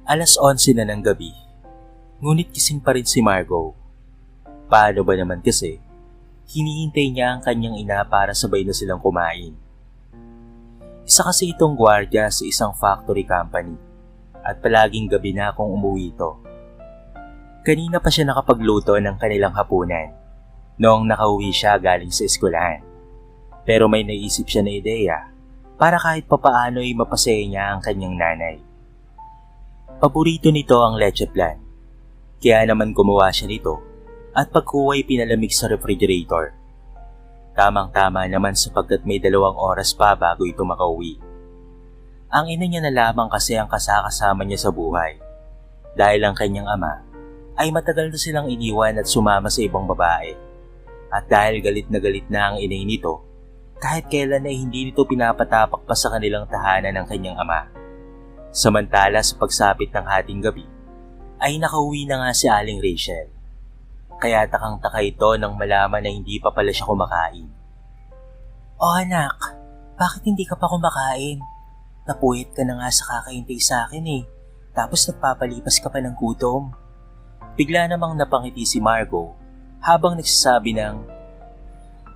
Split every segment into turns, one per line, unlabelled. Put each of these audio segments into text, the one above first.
11:00 na ng gabi, ngunit gising pa rin si Margo. Paano ba naman kasi, hinihintay niya ang kanyang ina para sabay na silang kumain. Isa kasi itong gwardiya sa isang factory company at palaging gabi na kung umuwi ito. Kanina pa siya nakapagluto ng kanilang hapunan noong nakauwi siya galing sa eskwelahan. Pero may naisip siya na ideya para kahit papaano ay mapasaya niya ang kanyang nanay. Paborito nito ang leche flan, kaya naman gumawa siya nito at pagkuha ay pinalamig sa refrigerator. Tamang-tama naman sapagkat may 2 oras pa bago ito makauwi. Ang ina niya na lamang kasi ang kasakasama niya sa buhay dahil ang kanyang ama ay matagal na silang iniwan at sumama sa ibang babae. At dahil galit na ang inay nito, kahit kailan ay hindi nito pinapatapak pa sa kanilang tahanan ng kanyang ama. Samantala sa pagsapit ng hating gabi, ay nakauwi na nga si Aling Rachel. Kaya takang-taka ito nang malaman na hindi pa pala siya kumakain. "Oh anak, bakit hindi ka pa kumakain? Napuyat ka na nga sa kakaintay sa akin eh, tapos nagpapalipas ka pa ng gutom." Bigla namang napangiti si Margo habang nagsasabi ng,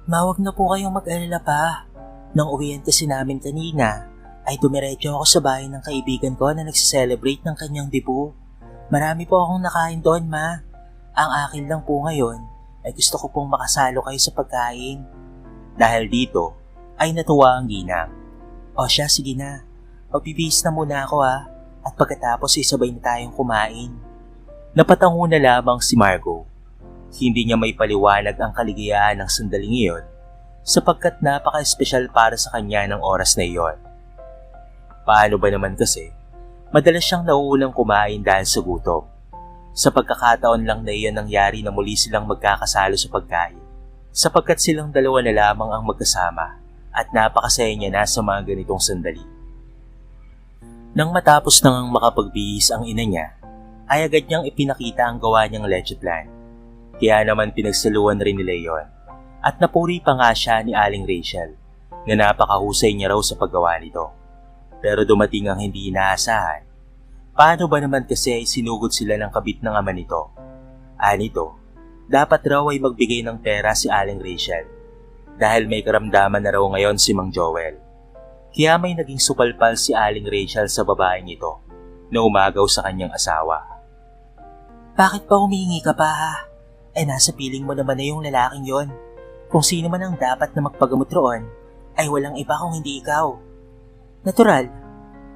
"Mawag na po kayong mag-alala pa. Nang uwian kasi namin kanina, ay dumiretso ako sa bahay ng kaibigan ko na nagsiselebrate ng kanyang debut. Marami po akong nakain doon, ma. Ang akin lang po ngayon ay gusto ko pong makasalo kayo sa pagkain." Dahil dito ay natuwa ang ginang. "O siya, sige na. Magbibihis na muna ako at pagkatapos isabay na tayong kumain." Napatango na lamang si Margo. Hindi niya may paliwanag ang kaligayahan ng sandaling iyon sapagkat napaka-espesyal para sa kanya ng oras na iyon. Paano ba naman kasi, madalas siyang nauunang kumain dahil sa gutom. Sa pagkakataon lang na iyon nangyari na muli silang magkakasalo sa pagkain sapagkat silang dalawa na lamang ang magkasama at napakasaya niya na sa mga ganitong sandali. Nang matapos nang makapagbihis ang ina niya, ay agad niyang ipinakita ang gawa niyang leche flan. Kaya naman pinagsaluhan rin nila iyon at napuri pa nga siya ni Aling Rachel na napakahusay niya raw sa paggawa nito. Pero dumating ang hindi inaasahan. Paano ba naman kasi ay sinugod sila ng kabit ng ama nito? Anito, dapat raw ay magbigay ng pera si Aling Rachel dahil may karamdaman na raw ngayon si Mang Joel. Kaya may naging supalpal si Aling Rachel sa babaeng ito na umagaw sa kanyang asawa. "Bakit pa humihingi ka pa ha? Nasa piling mo naman na yung lalaking yon. Kung sino man ang dapat na magpagamot roon, ay walang iba kung hindi ikaw. Natural,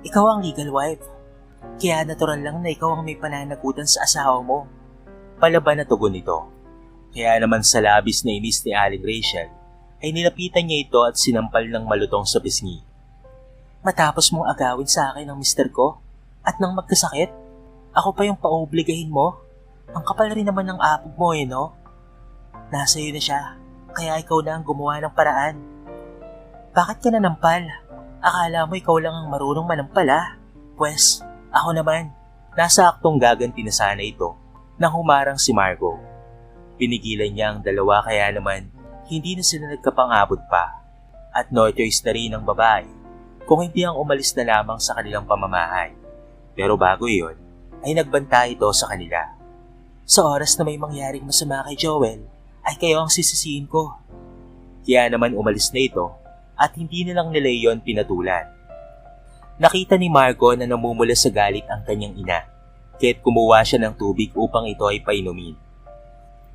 ikaw ang legal wife. Kaya natural lang na ikaw ang may pananagutan sa asawa mo." Palaban na tugon nito. Kaya naman sa labis na inis ni Aling Rachel, ay nilapitan niya ito at sinampal ng malutong sa pisngi. "Matapos mong agawin sa akin ang mister ko, at nang magkasakit, ako pa yung paobligahin mo? Ang kapal rin naman ng apog mo no? Nasa iyo na siya, kaya ikaw na ang gumawa ng paraan. Bakit ka nanampal? Akala mo ikaw lang ang marunong manampal Pwes, ako naman." Nasa aktong gaganti na sana ito nang humarang si Margo. Pinigilan niya ang dalawa kaya naman hindi na sila nagkapang-abot pa at no choice na rin ng babae kung hindi ang umalis na lamang sa kanilang pamamahay. Pero bago iyon ay nagbanta ito sa kanila. "Sa oras na may mangyaring masama kay Joel, ay kayo ang sisisihin ko." Kaya naman umalis na ito at hindi nilang nila iyon pinatulan. Nakita ni Margo na namumula sa galit ang kanyang ina, kaya't kumuha siya ng tubig upang ito ay painumin.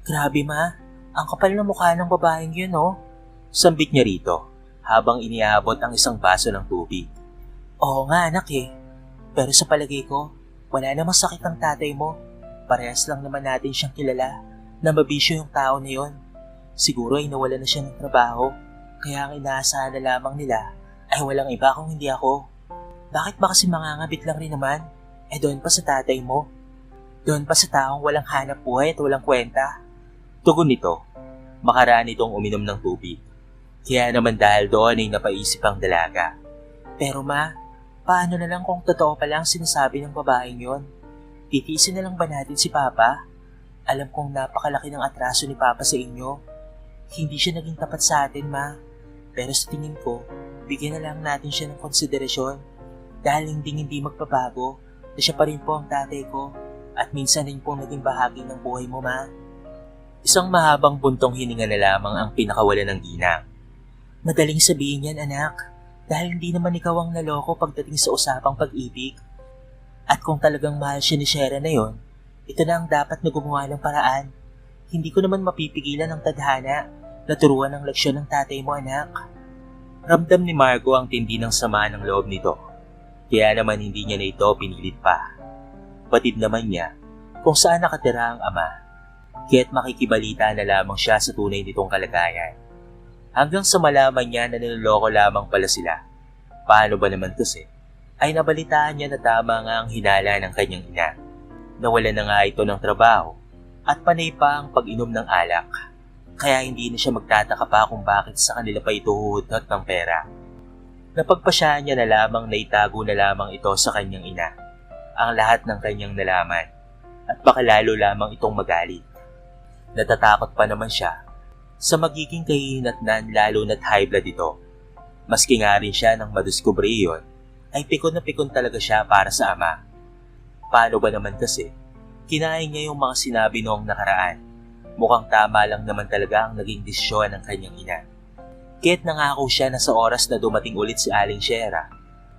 "Grabe ma, ang kapal na mukha ng babaeng yun Sambit niya rito habang iniabot ang isang baso ng tubig. "Oo nga anak pero sa palagay ko, wala namang sakit ang tatay mo. Parehas lang naman natin siyang kilala na mabisyo yung tao na yon. Siguro ay nawala na siya ng trabaho, kaya ang inaasahan na lamang nila ay walang iba kung hindi ako. Bakit ba kasi mangangabit lang rin naman? Doon pa sa tatay mo. Doon pa sa taong walang hanap buhay at walang kwenta." Tugon nito, makaraan itong uminom ng tubig. Kaya naman dahil doon ay napaisip ang dalaga. "Pero ma, paano na lang kung totoo pa lang sinasabi ng babaeng yon? Titiisin na lang ba natin si Papa? Alam kong napakalaki ng atraso ni Papa sa inyo. Hindi siya naging tapat sa atin, ma. Pero sa tingin ko, bigyan na lang natin siya ng konsiderasyon. Dahil hindi magbabago, na siya pa rin po ang tatay ko at minsan rin po naging bahagi ng buhay mo, ma. Isang mahabang buntong hininga na lamang ang pinakawala ng ginang. Madaling sabihin yan, anak, dahil hindi naman ikaw ang naloko pagdating sa usapang pag-ibig. At kung talagang mahal siya ni Shera na yon, ito na ang dapat na gumawa ng paraan. Hindi ko naman mapipigilan ang tadhana na turuan ng leksyon ng tatay mo, anak. Ramdam ni Margo ang tindi ng sama ng loob nito. Kaya naman hindi niya na ito pinilit pa. Batid naman niya kung saan nakatira ang ama. Kaya't makikibalita na lamang siya sa tunay nitong kalagayan. Hanggang sa malaman niya na niloloko lamang pala sila. Paano ba naman kasi? Ay nabalitaan niya na tama nga ang hinala ng kanyang ina. Nawala na nga ito ng trabaho at panay pa ang pag-inom ng alak. Kaya hindi na siya magtataka pa kung bakit sa kanila pa ito huhutot ng pera. Napagpasyahan niya na lamang na itago na lamang ito sa kanyang ina ang lahat ng kanyang nalaman at baka lalo lamang itong magalit. Natatakot pa naman siya sa magiging kahihinatnan lalo na't high blood ito. Maski nga rin siya nang madiskubre iyon, ay pikon na pikon talaga siya para sa ama. Paano ba naman kasi? Kinain niya yung mga sinabi noong nakaraan. Mukhang tama lang naman talaga ang naging desisyon ng kanyang ina. Kaya't nangako siya na sa oras na dumating ulit si Aling Shera,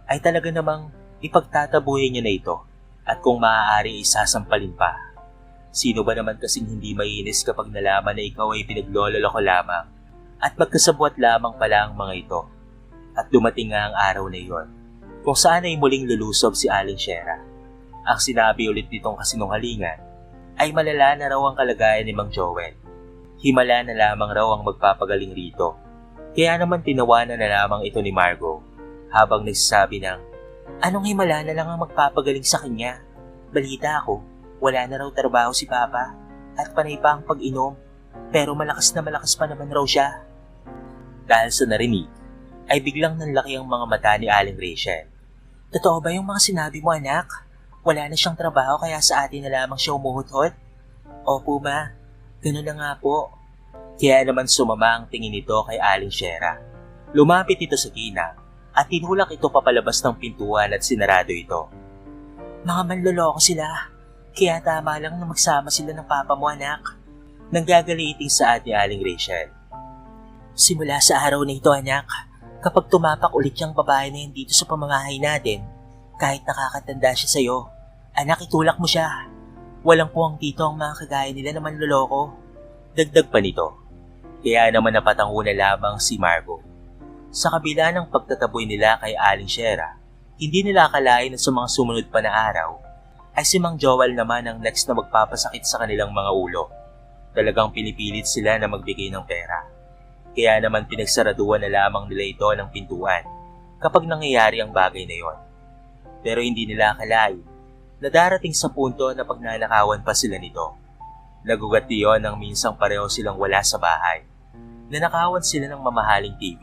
ay talaga namang ipagtatabuhin niya na ito at kung maaari isasampalin pa. Sino ba naman kasing hindi maiinis kapag nalaman na ikaw ay pinaglololoko lamang at magkasabwat lamang pala ang mga ito. At dumating nga ang araw na iyon kung saan ay muling lulusob si Aling Shera. Ang sinabi ulit nitong kasinungalingan ay malala na raw ang kalagayan ni Mang Joel. Himala na lamang raw ang magpapagaling rito. Kaya naman tinawanan na lamang ito ni Margo habang nagsasabi ng, "Anong himala na lang ang magpapagaling sa kanya? Balita ako, wala na raw trabaho si Papa at panay pa ang pag-inom pero malakas na malakas pa naman raw siya." Dahil sa narinig, ay biglang nanlaki ang mga mata ni Aling Rachel. "Totoo ba yung mga sinabi mo, anak? Wala na siyang trabaho kaya sa atin na lamang siya umuhuthot?" "Opo, ma. Ganun na nga po." Kaya naman sumama ang tingin nito kay Aling Shera. Lumapit ito sa ginang at tinulak ito papalabas ng pintuan at sinarado ito. "Mga manloloko sila. Kaya tama lang na magsama sila ng papa mo, anak." Nanggagaliiting sa ni Aling Rachel. "Simula sa araw na ito, anak, kapag tumapak ulit yung babae na yun dito sa pamamahay natin, kahit nakakatanda siya sa'yo, anak, itulak mo siya. Walang puwang dito ang mga kagaya nila na manloloko." Dagdag pa nito. Kaya naman napatango na lamang si Margo. Sa kabila ng pagtataboy nila kay Aling Shera, hindi nila akalain na sa mga sumunod pa na araw, ay si Mang Joel naman ang next na magpapasakit sa kanilang mga ulo. Talagang pinipilit sila na magbigay ng pera. Kaya naman pinagsaraduan na lamang nila ito ng pintuan kapag nangyayari ang bagay na yon. Pero hindi nila akalain na darating sa punto na pagnanakawan pa sila nito. Nagugat iyon nang minsang pareho silang wala sa bahay. Nanakawan sila ng mamahaling TV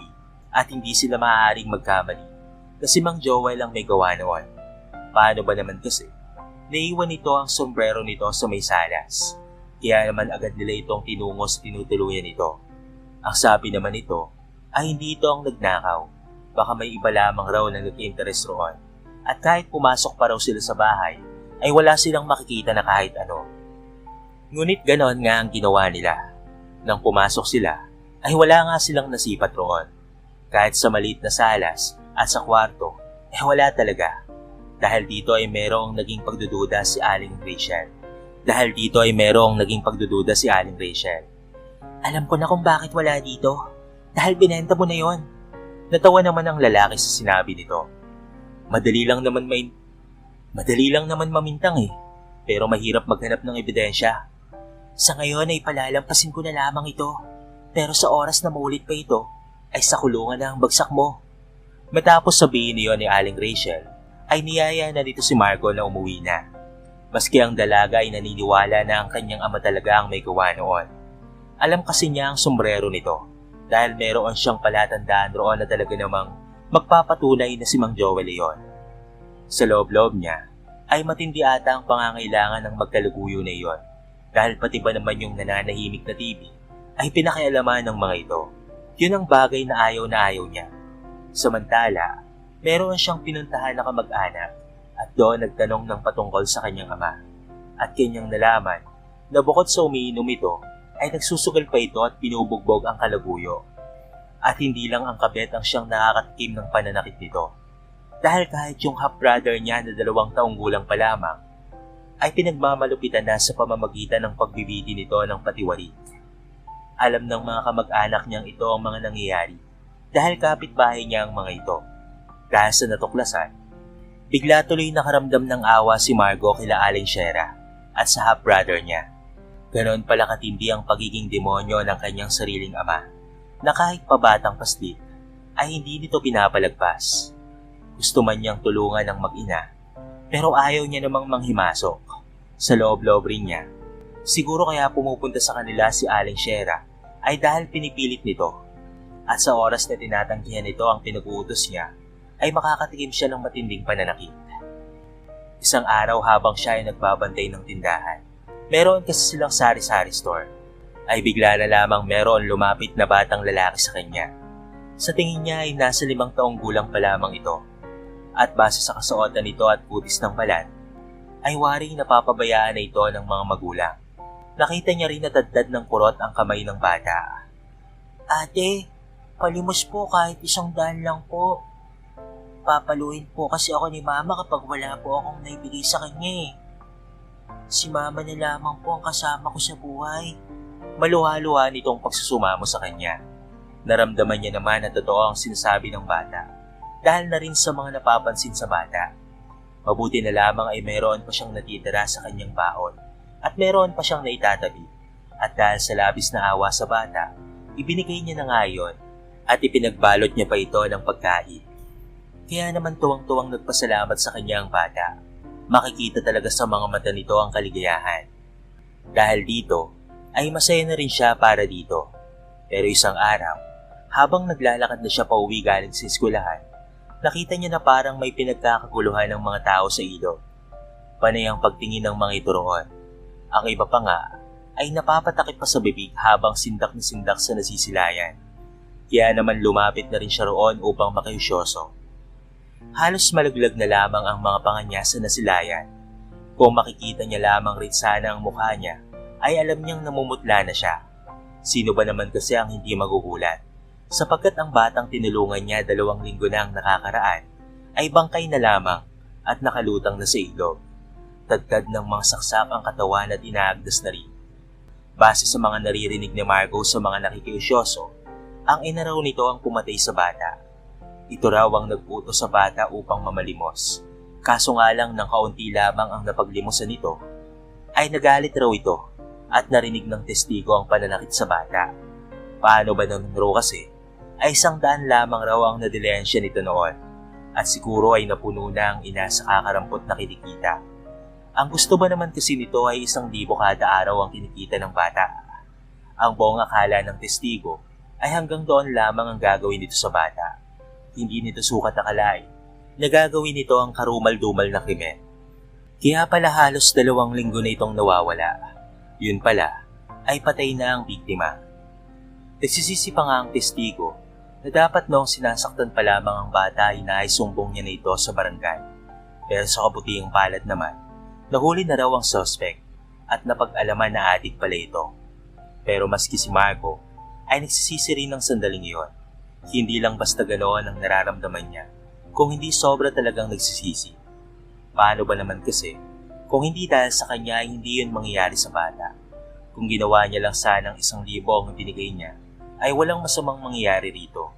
at hindi sila maaaring magkamali kasi Mang Joel ang may gawa noon. Paano ba naman kasi? Naiwan nito ang sombrero nito sa may salas. Kaya naman agad nila itong tinungo sa tinutuluyan nito. Ang sabi naman nito ay hindi ito ang nagnakaw. Baka may iba lamang raw na nag-interest roon. At kahit pumasok pa raw sila sa bahay, ay wala silang makikita na kahit ano. Ngunit ganon nga ang ginawa nila. Nang pumasok sila, ay wala nga silang nasipat roon. Kahit sa maliit na salas at sa kwarto, ay wala talaga. Dahil dito ay merong naging pagdududa si Aling Rachel. "Alam ko na kung bakit wala dito. Dahil binenta mo na yon." Natawa naman ang lalaki sa sinabi nito. Madali lang naman mamintang eh. Pero mahirap maghanap ng ebidensya. Sa ngayon ay palalampasin ko na lamang ito. Pero sa oras na maulit pa ito, ay sa kulungan na ang bagsak mo. Matapos sabihin niyon ni Aling Rachel, ay niyaya na dito si Margo na umuwi na. Maski ang dalaga ay naniniwala na ang kanyang ama talaga ang may gawa noon. Alam kasi niya ang sombrero nito dahil meron siyang palatandaan roon na talaga namang magpapatunay na si Mang Joel iyon. Sa loob-loob niya ay matindi ata ang pangangailangan ng magkaluguyo na iyon dahil pati ba naman yung nananahimik na TV ay pinakialaman ng mga ito. Yun ang bagay na ayaw niya. Samantala, meron siyang pinuntahan na kamag-anak at doon nagtanong ng patungkol sa kanyang ama. At kanyang nalaman na bukod sa umiinom ito ay nagsusugal pa ito at binubugbog ang kalaguyo. At hindi lang ang kabet ang siyang nakakatikim ng pananakit nito. Dahil kahit yung half-brother niya na 2 taong gulang pa lamang ay pinagmamalupitan na sa pamamagitan ng pagbibiti nito ng patiwarik. Alam ng mga kamag-anak niyang ito ang mga nangyayari dahil kapitbahay niya ang mga ito. Dahil sa natuklasan, bigla tuloy nakaramdam ng awa si Margo kila Aling Shera at sa half-brother niya. Ganon pala katindi ang pagiging demonyo ng kanyang sariling ama na kahit pabatang paslit ay hindi nito pinapalagpas. Gusto man niyang tulungan ng mag-ina pero ayaw niya namang manghimasok. Sa loob-loob rin niya, siguro kaya pumupunta sa kanila si Aling Shera ay dahil pinipilit nito. At sa oras na tinatanggihan nito ang pinag-uutos niya, ay makakatikim siya ng matinding pananakit. Isang araw habang siya ay nagbabantay ng tindahan, meron kasi silang sari-sari store, ay bigla na lamang meron lumapit na batang lalaki sa kanya. Sa tingin niya ay nasa 5 taong gulang pa lamang ito. At base sa kasuotan nito at putis ng balat, ay waring napapabayaan na ito ng mga magulang. Nakita niya rin na tadtad ng kurot ang kamay ng bata. "Ate, palimos po kahit 100 lang po. Papaluin po kasi ako ni Mama kapag wala po akong naibigay sa kanya eh. Si Mama na lamang po ang kasama ko sa buhay." Maluha-luha nitong pagsusumamo sa kanya. Naramdaman niya naman na totoo ang sinasabi ng bata dahil na rin sa mga napapansin sa bata. Mabuti na lamang ay meron pa siyang natitira sa kanyang baon at meron pa siyang naitatabi. At dahil sa labis na awa sa bata, ibinigay niya na nga yun at ipinagbalot niya pa ito ng pagkain. Kaya naman tuwang-tuwang nagpasalamat sa kanya ang bata. Makikita talaga sa mga mata nito ang kaligayahan. Dahil dito, ay masaya na rin siya para dito. Pero isang araw, habang naglalakad na siya pauwi galing sa eskwelahan, nakita niya na parang may pinagkakaguluhan ng mga tao sa ilog. Panay ang pagtingin ng mga ito roon. Ang iba pa nga ay napapatakip pa sa bibig habang sindak na sindak sa nasisilayan. Kaya naman lumapit na rin siya roon upang makiusyoso. Halos malaglag na lamang ang mga panga niya sa nasilayan. Kung makikita niya lamang rin sana ang mukha niya, ay alam niyang namumutla na siya. Sino ba naman kasi ang hindi magugulat? Sapagkat ang batang tinulungan niya 2 linggo na ang nakakaraan, ay bangkay na lamang at nakalutang na sa ilog. Tadtad ng mga saksak ang katawan at inaagdas na rin. Base sa mga naririnig ni Margo sa mga nakikiusyoso, ang ina raw nito ang pumatay sa bata. Ito raw ang nagputo sa bata upang mamalimos. Kaso nga lang ng kaunti lamang ang napaglimusan nito, ay nagalit raw ito at narinig ng testigo ang pananakit sa bata. Paano ba naman raw kasi, ay 100 lamang raw ang nadilensya nito noon at siguro ay napuno na ang ina sa kakarampot na kinikita. Ang gusto ba naman kasi nito ay 1,000 kada araw ang kinikita ng bata. Ang buong akala ng testigo ay hanggang doon lamang ang gagawin nito sa bata. Hindi nito sukat akalain na gagawin nito ang karumal-dumal na krimen. Kaya pala halos 2 linggo na itong nawawala. Yun pala ay patay na ang biktima. Nagsisisi pa nga ang testigo na dapat noong sinasaktan pa lamang ang bata ay naisumbong niya na ito sa barangay. Pero sa kabutihang palad naman, nahuli na raw ang suspect at napag-alaman na adik pala ito. Pero maski si Margo ay nagsisisi rin ng sandaling iyon. Hindi lang basta ganoon ang nararamdaman niya, kung hindi sobra talagang nagsisisi. Paano ba naman kasi kung hindi dahil sa kanya ay hindi yun mangyayari sa bata? Kung ginawa niya lang sanang 1,000 ang binigay niya, ay walang masamang mangyayari rito.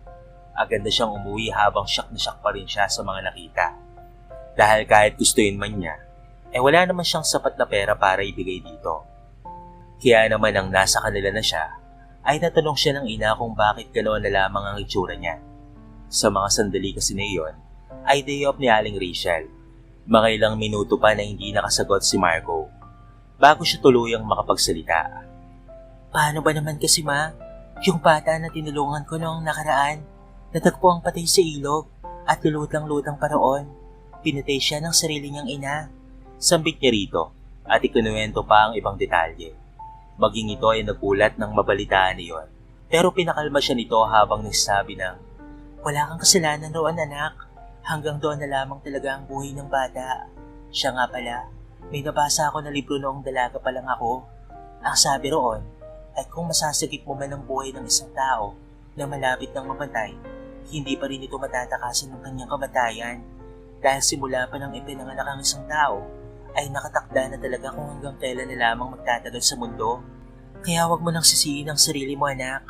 Agad na siyang umuwi habang shock na shock pa rin siya sa mga nakita. Dahil kahit gustuin man niya, wala naman siyang sapat na pera para ibigay dito. Kaya naman nang nasa kanila na siya, ay natanong siya ng ina kung bakit ganoon na lamang ang itsura niya. Sa mga sandali kasi na iyon, ay day off ni Aling Rachel. Mga ilang minuto pa na hindi nakasagot si Margo, bago siya tuluyang makapagsalita. "Paano ba naman kasi ma? Yung bata na tinulungan ko noong nakaraan, natagpo ang patay sa ilog at lulutang-lutang pa roon. Pinatay siya ng sarili niyang ina." Sambit niya rito at ikinuwento pa ang ibang detalye. Maging ito ay nagulat ng mabalitaan niyon. Pero pinakalma siya nito habang nagsasabi ng, "Wala kang kasalanan roon anak. Hanggang doon na lamang talaga ang buhay ng bata. Siya nga pala, may nabasa ako na libro noong dalaga pa lang ako. Ang sabi roon ay kung masasagip mo man ang buhay ng isang tao na malapit ng mamatay, hindi pa rin ito matatakasan ng kanyang kamatayan. Dahil simula pa ng ipinanganak ang isang tao, ay nakatakda na talaga kung hanggang kailan na lamang magtatagal sa mundo. Kaya wag mo nang sisihin ang sarili mo, anak.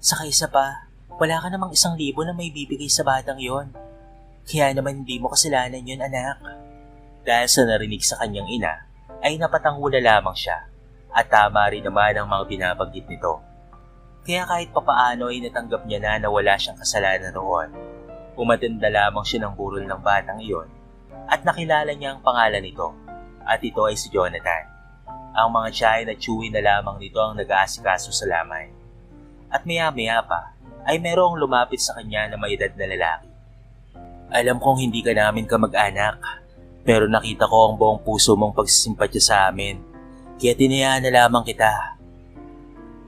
Saka isa pa, wala ka namang 1,000 na may bibigay sa batang yon. Kaya naman hindi mo kasalanan yun, anak. Dahil sa narinig sa kanyang ina, ay napatango na lamang siya. At tama rin naman ang mga binabanggit nito. Kaya kahit papaano ay natanggap niya na wala siyang kasalanan roon. Umatenda lamang siya ng burol ng batang iyon at nakilala niya ang pangalan nito. At ito ay si Jonathan. Ang mga tiyahin at tiyuhin na lamang nito ang nag-aasikaso sa lamay. At maya-maya pa ay merong lumapit sa kanya na may edad na lalaki. Alam kong hindi ka namin kamag-anak, pero nakita ko ang buong puso mong pagsisimpatya sa amin, kaya tinayaan na lamang kita.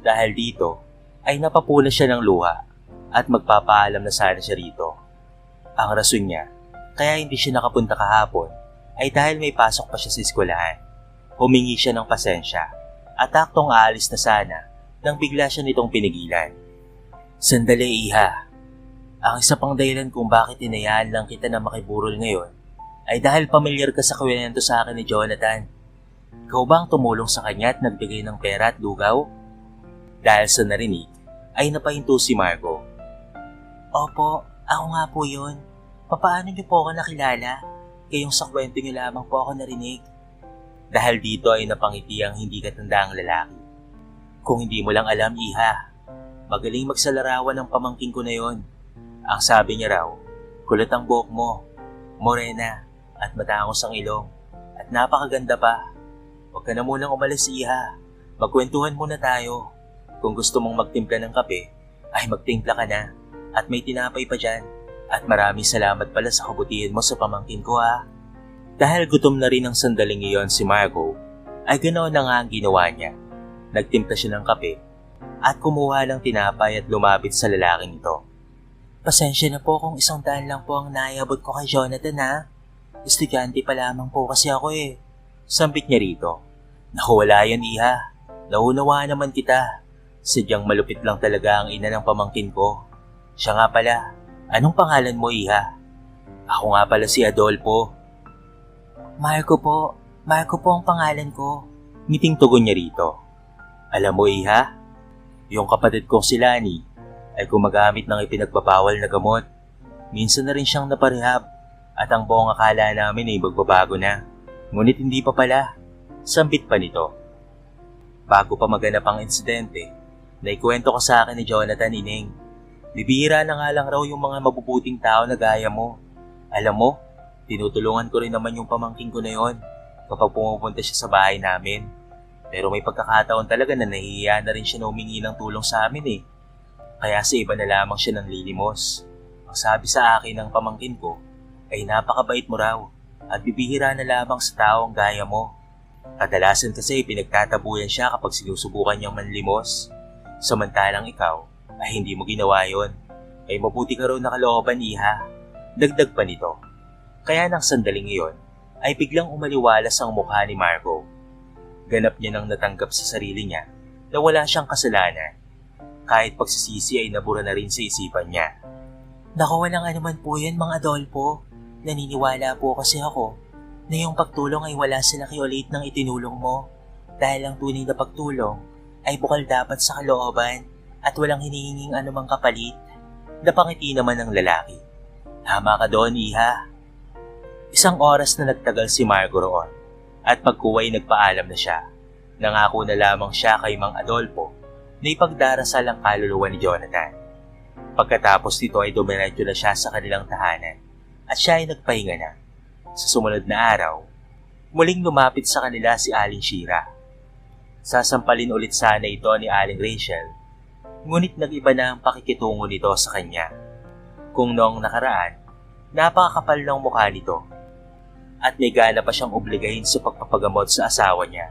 Dahil dito, ay napapuna siya ng luha at magpapaalam na sana siya rito. Ang rason niya, kaya hindi siya nakapunta kahapon, ay dahil may pasok pa siya sa eskwelahan. Humingi siya ng pasensya at aktong aalis na sana nang bigla siya nitong pinigilan. Sandali, iha. Ang isa pang dahilan kung bakit inayaan lang kita na makiburol ngayon ay dahil pamilyar ka sa kwento sa akin ni Jonathan. Ikaw ba ang tumulong sa kanya at nagbigay ng pera at lugaw? Dahil sa narinig, ay napahinto si Margo. Opo, ako nga po yun. Papaano niyo po ako nakilala? Kayong sa kwento niyo lamang po ako narinig. Dahil dito ay napangiti ang hindi katandaang lalaki. Kung hindi mo lang alam, iha, magaling magsalarawan ng pamangking ko na yon. Ang sabi niya raw, kulot ang buhok mo, morena, at matangos ang ilong, at napakaganda pa. Huwag ka na munang umalis, iha. Magkwentuhan muna tayo. Kung gusto mong magtimpla ng kape, ay magtimpla ka na. At may tinapay pa dyan. At maraming salamat pala sa kabutihan mo sa pamangkin ko, ha. Dahil gutom na rin ang sandaling iyon si Margo, ay ganoon na nga ang ginawa niya. Nagtimpla siya ng kape at kumuha ng tinapay at lumapit sa lalaking ito. Pasensya na po kung 100 lang po ang naiabot ko kay Jonathan, ha. Estudyante pa lamang po kasi ako eh. Sambit niya rito. Naku, wala yan, iha. Naunawaan naman kita. Sadyang malupit lang talaga ang ina ng pamangkin ko. Siya nga pala, anong pangalan mo, iha? Ako nga pala si Adolfo. Marco po ang pangalan ko. Ngiting tugon niya rito. Alam mo, iha, yung kapatid kong si Lani ay gumagamit ng ipinagbabawal na gamot. Minsan na rin siyang naparehab at ang buong akala namin ay magbabago na. Ngunit hindi pa pala. Sambit pa nito. Bago pa maganap ang insidente, naikwento ko sa akin ni Jonathan, Ineng. Bibihira na nga lang raw yung mga mabubuting tao na gaya mo. Alam mo, tinutulungan ko rin naman yung pamangking ko na yon kapag pumupunta siya sa bahay namin. Pero may pagkakataon talaga na nahihiya na rin siya na humingi ng tulong sa amin eh. Kaya sa iba na lamang siya ng lilimos. Ang sabi sa akin ng pamangkin ko ay napakabait mo raw at bibihira na lamang sa taong gaya mo. Kadalasan kasi pinagtatabuyan siya kapag sinusubukan niyang manlimos. Samantalang ikaw ay hindi mo ginawa yon. Ay mabuti ka raw na kalooban, iha. Dagdag pa nito. Kaya nang sandaling iyon ay biglang umaliwalas ang mukha ni Margo. Ganap niya nang natanggap sa sarili niya na wala siyang kasalanan. Kahit pagsisisi ay nabura na rin sa isipan niya. Naku, walang anuman po yan, Mang Adolfo. Naniniwala po kasi ako na yung pagtulong ay wala sa laki o liit ng itinulong mo. Dahil ang tunay na pagtulong ay bukal dapat sa kalooban at walang hinihinging anumang kapalit. Napangiti naman ng lalaki. Tama ka doon, iha. 1 oras na nagtagal si Margo roon at pagkuway nagpaalam na siya. Nangako na lamang siya kay Mang Adolfo na ipagdarasal ang kaluluwa ni Jonathan. Pagkatapos nito ay dumiretso na siya sa kanilang tahanan at siya ay nagpahinga na. Sa sumunod na araw, muling lumapit sa kanila si Aling Shira. Sasampalin ulit sana ito ni Aling Rachel, ngunit nag-iba na ang pakikitungo nito sa kanya. Kung noong nakaraan, napakakapal ng mukha nito at may gana pa siyang obligahin sa pagpapagamot sa asawa niya,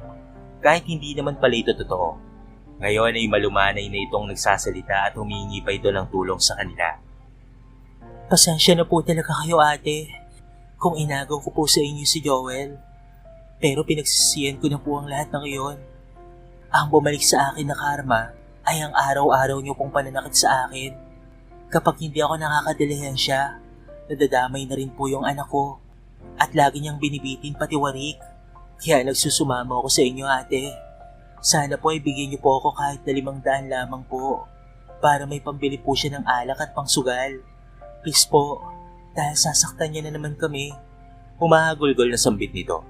kahit hindi naman pala ito totoo. Ngayon ay malumanay na itong nagsasalita at humingi pa ito ng tulong sa kanila. Pasensya na po talaga kayo, ate. kung inagaw ko po sa inyo si Joel. Pero pinagsisihan ko na po ang lahat ng iyon. Ang bumalik sa akin na karma ay ang araw-araw niyo pong pananakit sa akin. Kapag hindi ako nakakadilihensya, nadadamay na rin po yung anak ko at lagi niyang binibitin pati warik. Kaya nagsusumama ako sa inyo, ate. Sana po ay bigyan niyo po ako kahit na 500 lamang po para may pambili po siya ng alak at pangsugal. Please po, dahil sasaktan niya na naman kami. Humahagulgol na sambit nito.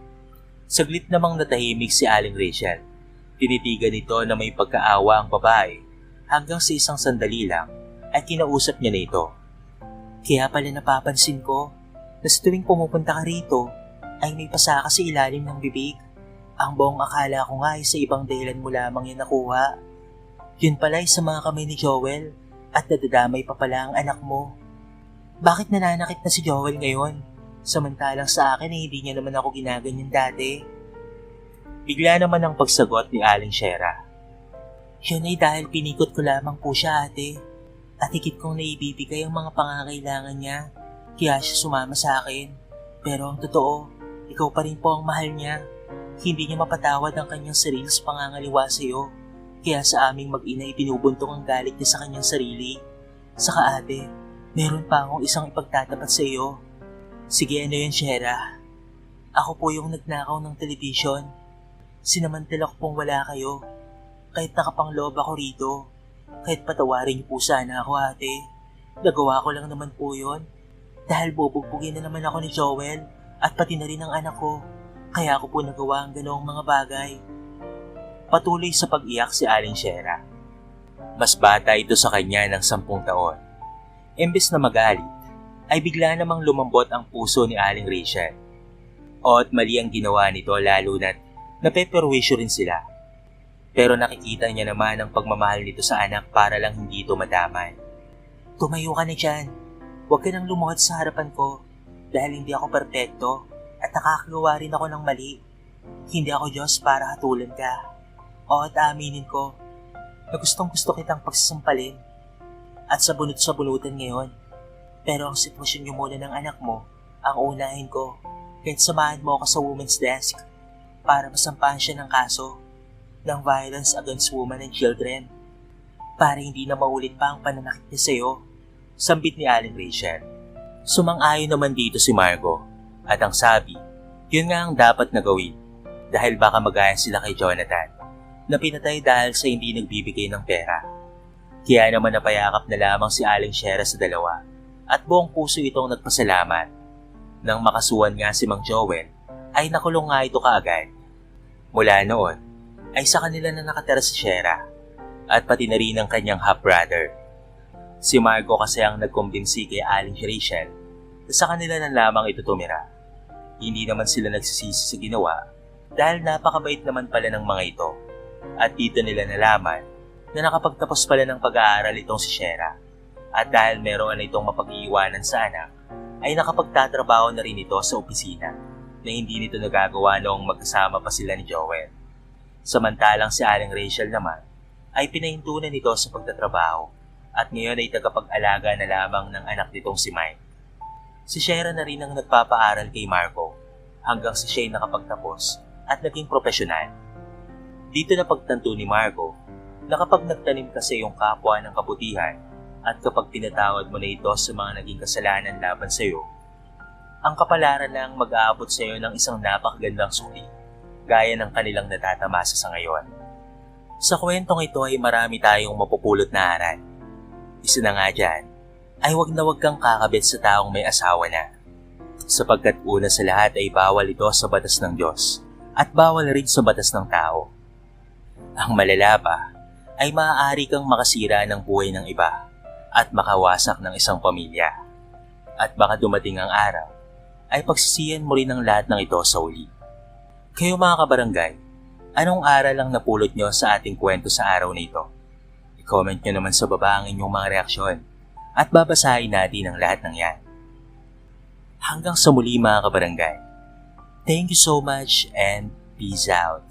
Saglit namang natahimik si Aling Rachel. Tinitigan nito na may pagkaawa ang babae hanggang sa isang sandali lang ay kinausap niya na ito. Kaya pala napapansin ko na sa tuwing pumupunta ka rito ay may pasaka sa ilalim ng bibig. Ang buong akala ko nga ay sa ibang dahilan mo lamang yan nakuha. Yun pala ay sa mga kamay ni Joel at nadadamay pa pala ang anak mo. Bakit nananakit na si Joel ngayon? Samantalang sa akin ay hindi niya naman ako ginaganyan dati. Bigla naman ang pagsagot ni Aling Shera. Yun ay dahil pinikot ko lamang po siya, ate. At higit kong naibibigay ang mga pangangailangan niya. Kaya siya sumama sa akin. Pero ang totoo, ikaw pa rin po ang mahal niya. Hindi niya mapatawad ang kanyang sarili sa pangangaliwa sa iyo. Kaya sa aming mag-ina ibinubuntong ang galit niya sa kanyang sarili. Saka ate, meron pa akong isang ipagtatapat sa iyo. Sige, ano yun, Shera? Ako po yung nagnakaw ng telebisyon. Sinamantala ko pong wala kayo. Kahit nakapangloob ako rito. Kahit patawarin niyo po sana ako, ate. Nagawa ko lang naman po yun. Dahil bubugbugin na naman ako ni Joel at pati na rin ang anak ko. Kaya ako po nagawa ang ganoong mga bagay. Patuloy sa pag-iyak si Aling Shera. Mas bata ito sa kanya ng 10 taon. Imbes na magalit, ay bigla namang lumambot ang puso ni Aling Rachel. At mali ang ginawa nito lalo na't napeperwisyo rin sila. Pero nakikita niya naman ang pagmamahal nito sa anak para lang hindi ito madamay. Tumayo ka na dyan. Huwag ka nang lumuhod sa harapan ko dahil hindi ako perpekto at nakakagawa rin ako ng mali. Hindi ako Diyos para hatulan ka. O at aminin ko na gustong gusto kitang pagsasampalin at sabunot-sabunutan ngayon. Pero ang sitwasyon niyo muna ng anak mo ang unahin ko. Kahit samahan mo ako sa women's desk para masampahan siya ng kaso ng violence against women and children para hindi na maulit pa ang pananakit niya sa'yo. Sambit ni Aling Rachel. Sumang-ayon naman dito si Margo at ang sabi, yun nga ang dapat na gawin dahil baka magayan sila kay Jonathan na pinatay dahil sa hindi nagbibigay ng pera. Kaya naman napayakap na lamang si Aling Shera sa dalawa at buong puso itong nagpasalamat. Nang makasuhan nga si Mang Joel, ay nakulong nga ito kaagad. Mula noon, ay sa kanila na nakatira si Shera at pati na rin ang kanyang half-brother. Si Margo kasi ang nagkumbinsi kay Aling Rachel na sa kanila na lamang ito tumira. Hindi naman sila nagsisisi sa ginawa dahil napakabait naman pala ng mga ito. At dito nila nalaman na nakapagtapos pala ng pag-aaral itong si Shera. At dahil meron na itong mapag-iiwanan sa anak, ay nakapagtatrabaho na rin ito sa opisina na hindi nito nagagawa noong magkasama pa sila ni Joel. Samantalang si Aling Rachel naman ay pinahintunan nito sa pagtatrabaho at ngayon ay tagapag-alaga na lamang ng anak nitong si Mike. Si Shera na rin ang nagpapaaral kay Marco hanggang sa siya ay nakapagtapos at naging profesional. Dito na pagtanto ni Marco na kapag nagtanim kasi yung kapwa ng kabutihan at kapag pinatawad mo na ito sa mga naging kasalanan laban sa iyo, ang kapalaran lang mag-aabot sa iyo ng isang napakagandang suri, gaya ng kanilang natatamasa sa ngayon. Sa kwentong ito ay marami tayong mapupulot na aral. Isa na nga dyan, ay wag na wag kang kakabit sa taong may asawa na. Sapagkat una sa lahat ay bawal ito sa batas ng Diyos at bawal rin sa batas ng tao. Ang malala pa ay maaari kang makasira ng buhay ng iba at makawasak ng isang pamilya. At baka dumating ang araw, ay pagsisiyan mo rin ang lahat ng ito sa uli. Kayo mga kabarangay, anong aral ang napulot nyo sa ating kwento sa araw na ito? I-comment nyo naman sa baba ang inyong mga reaksyon at babasahin natin ang lahat ng yan. Hanggang sa muli mga kabarangay, thank you so much and peace out.